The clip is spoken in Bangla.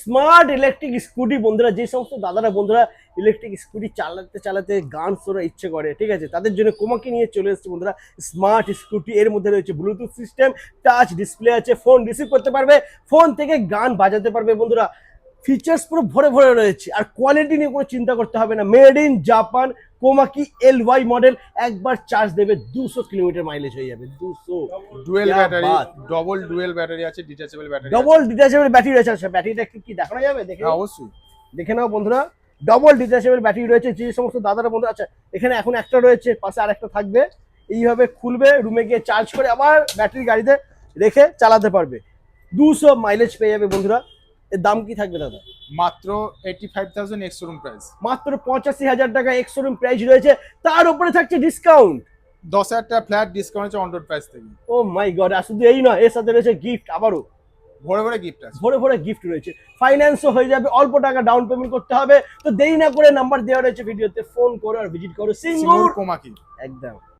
স্মার্ট ইলেকট্রিক স্কুটি বন্ধুরা, যে সমস্ত দাদারা বন্ধুরা ইলেকট্রিক স্কুটি চালাতে চালাতে গান শোনার ইচ্ছে করে, ঠিক আছে, তাদের জন্য কোমাকি নিয়ে চলে এসেছে বন্ধুরা স্মার্ট স্কুটি। এর মধ্যে রয়েছে ব্লুটুথ সিস্টেম, টাচ ডিসপ্লে আছে, ফোন রিসিভ করতে পারবে, ফোন থেকে গান বাজাতে পারবে বন্ধুরা। ফিচার্স পুরো ভরে ভরে রয়েছে, আর কোয়ালিটি নিয়ে কোনো চিন্তা করতে হবে না। Made in Japan Komaki LY model, একবার চার্জ দেবে 200 কিলোমিটার মাইলেজ হয়ে যাবে। 200 dual battery, double dual battery আছে, detachable battery, double detachable battery রয়েছে। আচ্ছা ব্যাটারিটা একটু কি দেখানো যাবে? দেখে হ্যাঁ অবশ্যই। দেখে নাও বন্ধুরা, ডবল ডিটাচেবল ব্যাটারি রয়েছে। যে সমস্ত দাদারা বন্ধু, আচ্ছা এখানে এখন একটা রয়েছে, পাশে আরেকটা থাকবে, এইভাবে খুলবে, রুমে গিয়ে চার্জ করে আবার ব্যাটারি গাড়িতে রেখে চালাতে পারবে। 200 মাইলেজ পেয়ে যাবে বন্ধুরা। এর দাম কি থাকবে দাদা? মাত্র 85,000 এক্স শোরুম প্রাইস। মাত্র 85,000 টাকা এক্স শোরুম প্রাইস রয়েছে, তার উপরে থাকছে ডিসকাউন্ট। 10,000 টাকা ফ্ল্যাট ডিসকাউন্ট আছে অন রোড প্রাইস থেকে। ও মাই গড, আর শুধু এই নয়, এর সাথে রয়েছে গিফট, আবারও ভরে ভরে গিফট আছে, ভরে ভরে গিফট রয়েছে। ফাইন্যান্সও হয়ে যাবে, অল্প টাকা ডাউন পেমেন্ট করতে হবে। তো দেরি না করে নাম্বার দেওয়া রয়েছে ভিডিওতে, ফোন করো আর ভিজিট করো সিঙ্গুর কোমাকি। একদম।